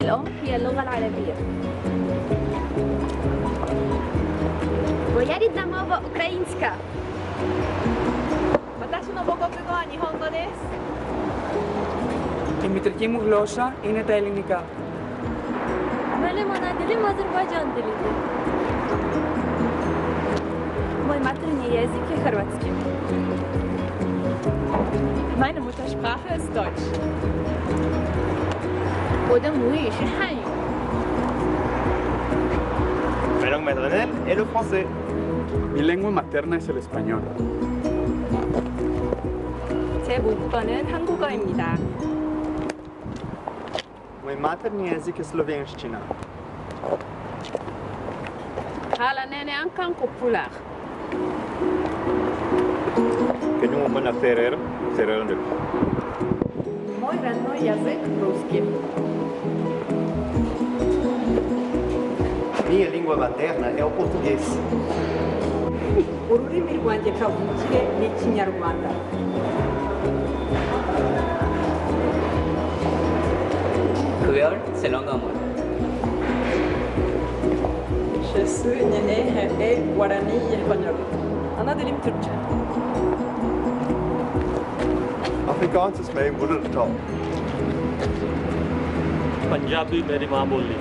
الأم هي اللغة العربية. ويارida mowa ukraińska. 私の母国語は日本語です。Η μητρική μου γλώσσα είναι τα ελληνικά. Benim ana dilim Azerbaycan dilidir. Мой матерный язык хорватский. Meine Muttersprache ist Deutsch. 我的母语是汉语。 Ma langue maternelle est le français. Mi lengua materna es el español. 제 모국어는 한국어입니다. Mój materny język jest słowiańszczyzna. Halanene ankan popular. Kiedy mu na Ferrer, Ferrer. Mój родной язык русский. Minha língua materna é o português. ururimi rwanjye kavukire ni Ikinyarwanda. Creole, c'est langue en mode. Je suis née Guarani espagnol. Ana dilim Türkçe. Afrikaans is mijn moedertaal. Punjabi मेरी माँ बोली.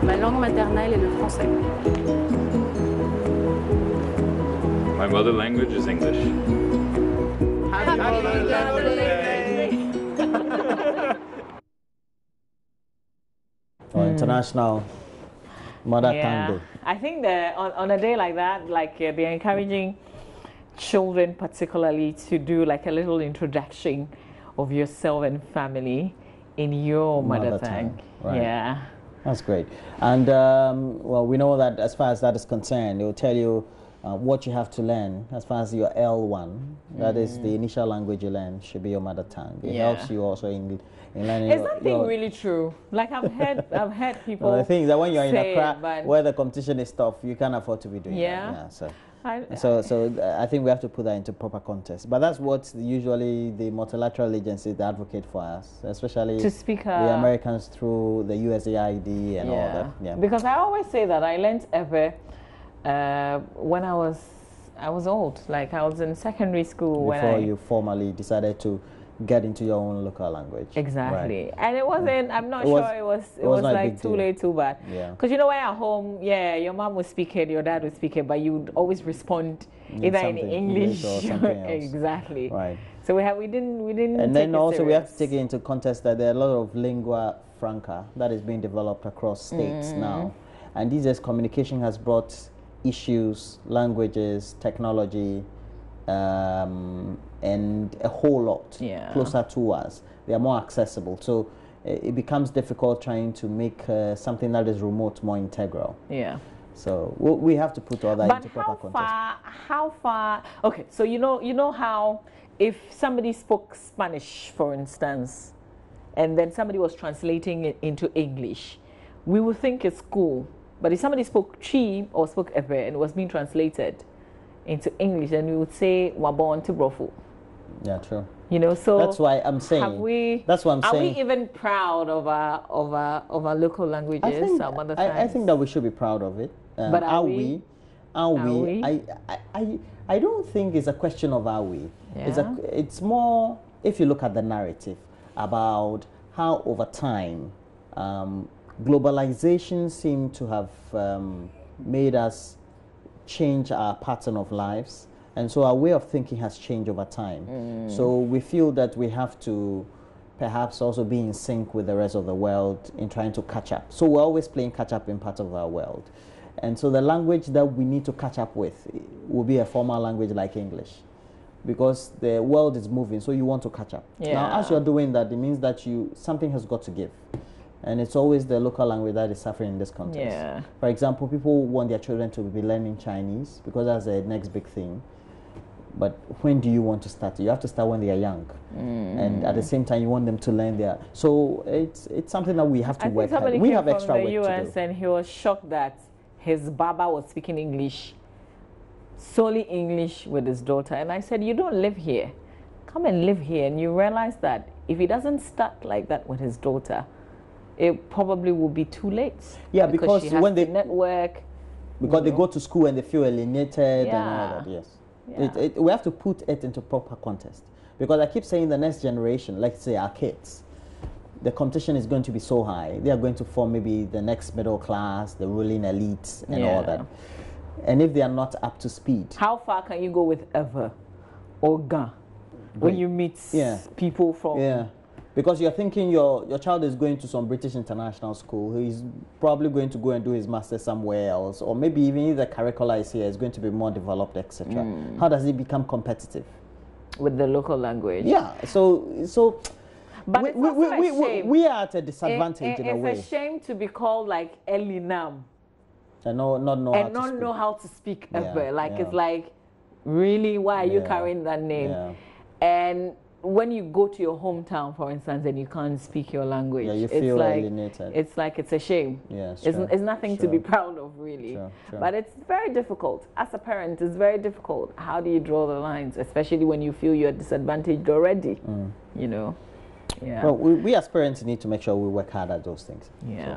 Ma langue maternelle est le français. My mother language is English. Happy Mother's Day! Or International Mother Tongue Day. I think that on a day like that, like they're encouraging children particularly to do like a little introduction of yourself and family in your mother tongue. Right. Yeah. That's great. And well, we know that as far as that is concerned, they will tell you what you have to learn as far as your L1. That is the initial language you learn should be your mother tongue. It helps you also in learning. Is that thing really true? Like I've heard people. Well, the thing is that when you're in say Accra, where the competition is tough, you can't afford to be doing that. Yeah. So I think we have to put that into proper context. But that's what usually the multilateral agencies advocate for us, especially to speak the Americans through the USAID and all that. Yeah. Because I always say that I learned ever when I was old, like I was in secondary school before you formally decided to get into your own local language. Exactly. Right. And it wasn't, I'm not sure it was like too late, too bad. Yeah. Because you know, when at home, your mom would speak it, your dad would speak it, but you would always respond either in English or something else. Exactly. Right. So we didn't And then also we have to take it into context that there are a lot of lingua franca that is being developed across states now. And these days communication has brought issues, languages, technology, and a whole lot closer to us. They are more accessible. So it becomes difficult trying to make something that is remote more integral. Yeah. So we have to put all that into proper context. How far? Okay, so you know how if somebody spoke Spanish, for instance, and then somebody was translating it into English, we would think it's cool. But if somebody spoke Chi or spoke Efe and it was being translated into English, then we would say Wabon to Brofu. Yeah, true. You know, so that's why I'm saying. That's what I'm saying. Are we even proud of our local languages, our mother tongues? I think that we should be proud of it. But are we? I don't think it's a question of are we. Yeah. It's more, if you look at the narrative about how over time globalization seemed to have made us change our pattern of lives, and so our way of thinking has changed over time. So we feel that we have to perhaps also be in sync with the rest of the world in trying to catch up. So we're always playing catch up in part of our world. And so the language that we need to catch up with will be a formal language like English, because the world is moving, so you want to catch up. Now, as you're doing that, it means that something has got to give. And it's always the local language that is suffering in this context. For example, people want their children to be learning Chinese because that's the next big thing. But when do you want to start? You have to start when they are young. And at the same time, you want them to learn their... So it's something that we have to work on. We have extra work to do. And he was shocked that his Baba was speaking English solely English with his daughter. And I said, you don't live here. Come and live here. And you realize that if he doesn't start like that with his daughter, it probably will be too late. Yeah, because she has when they network. Because they go to school and they feel alienated and all that, yes. Yeah. We have to put it into proper context. Because I keep saying the next generation, let's say our kids, the competition is going to be so high. They are going to form maybe the next middle class, the ruling elites and all that. And if they are not up to speed. How far can you go with ever or ga when you meet people from... Yeah. Because you're thinking your child is going to some British international school. He's probably going to go and do his master somewhere else. Or maybe even if the curricula is here, it's going to be more developed, etc. How does he become competitive? With the local language. Yeah. So but we are at a disadvantage in a way. It's a shame to be called like Elinam. And not know how to speak ever. It's like, really, why are you carrying that name? Yeah. And when you go to your hometown, for instance, and you can't speak your language, you feel alienated. It's like it's a shame. Yeah, it's nothing to be proud of, really. Sure. But it's very difficult. As a parent, it's very difficult. How do you draw the lines, especially when you feel you're disadvantaged already? You know. Yeah. Well, we as parents need to make sure we work hard at those things. Yeah.